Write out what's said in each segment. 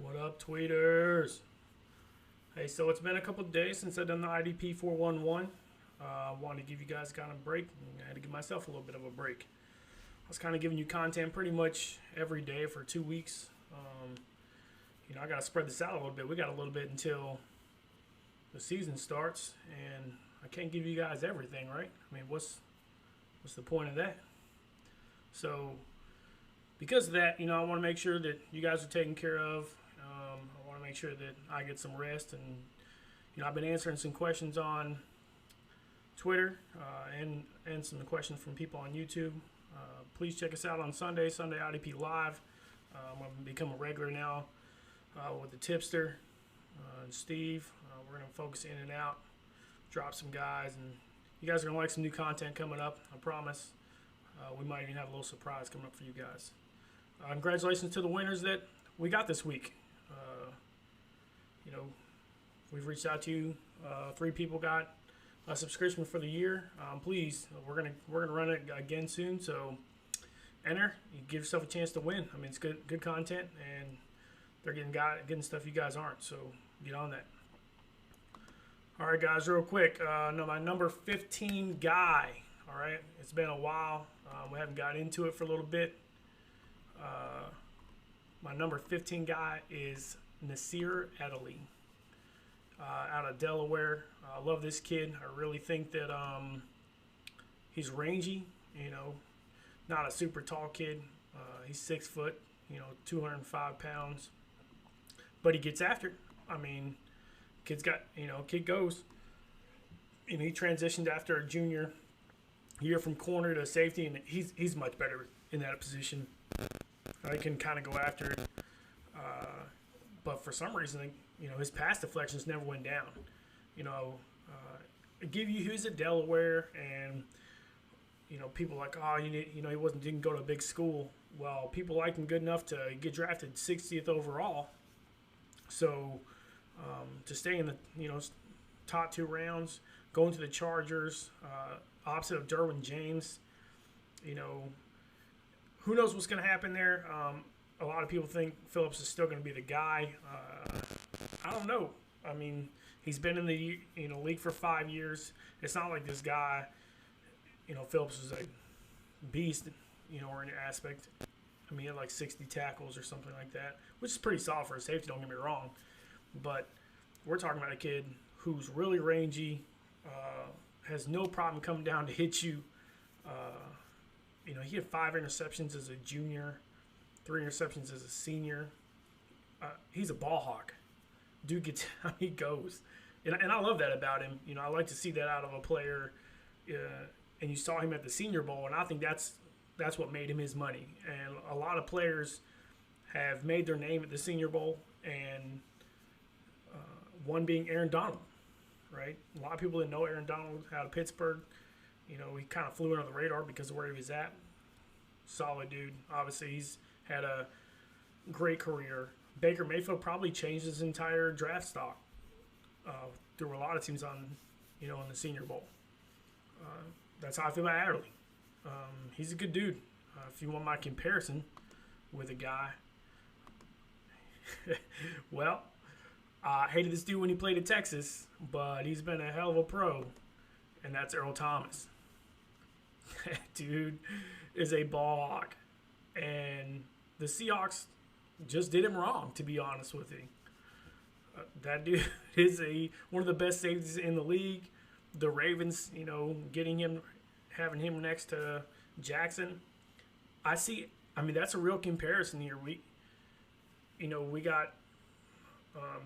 What up, tweeters? Hey, so it's been a couple of days since I've done the IDP 411. I wanted to give you guys kind of a break. I had to give myself a little bit of a break. I was kind of giving you content pretty much every day for 2 weeks. I got to spread this out a little bit. We got a little bit until the season starts, and I can't give you guys everything, right? I mean, what's the point of that? So, because of that, I want to make sure that you guys are taken care of. I want to make sure that I get some rest, and I've been answering some questions on Twitter and some questions from people on YouTube. Please check us out on Sunday IDP Live. I'm going to become a regular now with the tipster and Steve. We're going to focus in and out, drop some guys, and you guys are going to like some new content coming up, I promise. We might even have a little surprise coming up for you guys. Congratulations to the winners that we got this week. We've reached out to you. 3 people got a subscription for the year. Please, we're gonna run it again soon. So enter. You give yourself a chance to win. I mean, it's good content, and they're getting stuff you guys aren't. So get on that. All right, guys, real quick. My number 15 guy. All right, it's been a while. We haven't got into it for a little bit. My number 15 guy is Nasir Adderly, out of Delaware. I love this kid. I really think that he's rangy. Not a super tall kid. He's 6 foot. 205 pounds. But he gets after it. I mean, kid goes. He transitioned after a junior year from corner to safety, and he's much better in that position. He can kind of go after it. But for some reason, his pass deflections never went down. He was at Delaware, and people like, he didn't go to a big school. Well, people liked him good enough to get drafted 60th overall. So to stay in the top 2 rounds, going to the Chargers, opposite of Derwin James, who knows what's going to happen there. A lot of people think Phillips is still going to be the guy. I don't know. I mean, he's been in the league for 5 years. It's not like this guy, Phillips is a beast, or in an aspect. I mean, he had like 60 tackles or something like that, which is pretty solid for a safety, don't get me wrong. But we're talking about a kid who's really rangy, has no problem coming down to hit you. He had 5 interceptions as a junior, 3 interceptions as a senior. He's a ball hawk. Dude gets how he goes. And I love that about him. I like to see that out of a player. And you saw him at the Senior Bowl, and I think that's what made him his money. And a lot of players have made their name at the Senior Bowl, and one being Aaron Donald, right? A lot of people didn't know Aaron Donald out of Pittsburgh. He kind of flew under the radar because of where he was at. Solid dude. Obviously, he's had a great career. Baker Mayfield probably changed his entire draft stock. There were a lot of teams in the Senior Bowl. That's how I feel about Adderley. He's a good dude. If you want my comparison with a guy, well, I hated this dude when he played at Texas, but he's been a hell of a pro, and that's Earl Thomas. Dude is a ball hawk, and the Seahawks just did him wrong, to be honest with you. That dude is one of the best safeties in the league. The Ravens, having him next to Jackson. That's a real comparison here. We got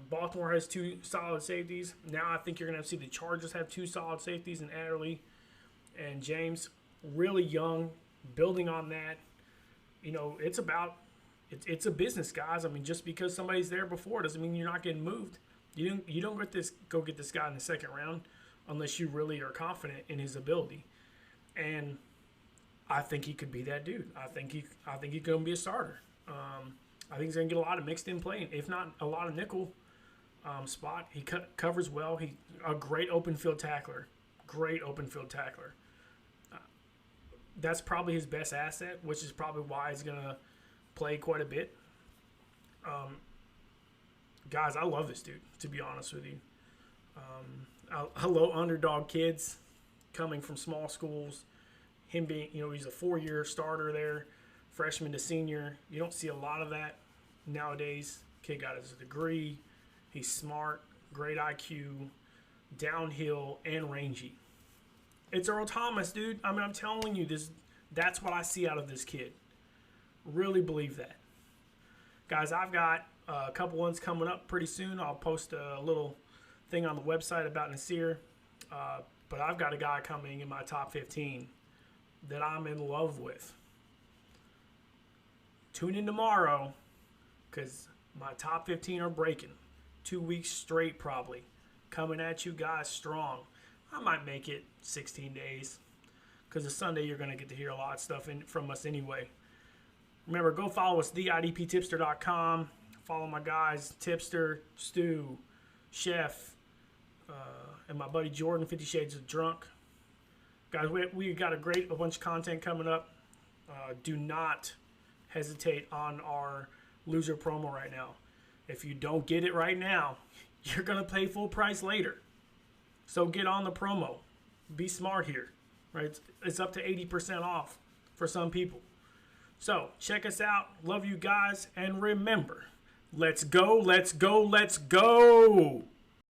Baltimore has 2 solid safeties. Now I think you're going to see the Chargers have 2 solid safeties in Adderley and James. Really young, building on that. It's a business, guys. I mean, just because somebody's there before doesn't mean you're not getting moved. You don't go get this guy in the 2nd round unless you really are confident in his ability. And I think he could be that dude. I think he's going to be a starter. I think he's going to get a lot of mixed in playing, if not a lot of nickel spot. He covers well. He's a great open field tackler. That's probably his best asset, which is probably why he's going to play quite a bit. Guys, I love this dude, to be honest with you. I love underdog kids coming from small schools. Him being, he's a 4-year starter there, freshman to senior. You don't see a lot of that nowadays. Kid got his degree. He's smart, great IQ, downhill, and rangy. It's Earl Thomas, dude. I mean, I'm telling you, that's what I see out of this kid. Really believe that. Guys, I've got a couple ones coming up pretty soon. I'll post a little thing on the website about Nasir. But I've got a guy coming in my top 15 that I'm in love with. Tune in tomorrow because my top 15 are breaking. 2 weeks straight probably. Coming at you guys strong. I might make it 16 days because it's Sunday you're going to get to hear a lot of stuff from us anyway. Remember, go follow us, theidptipster.com. Follow my guys, Tipster, Stu, Chef, and my buddy Jordan, 50 Shades of Drunk. Guys, we got a bunch of content coming up. Do not hesitate on our loser promo right now. If you don't get it right now, you're going to pay full price later. So get on the promo. Be smart here. Right? It's up to 80% off for some people. So check us out. Love you guys. And remember, let's go, let's go, let's go.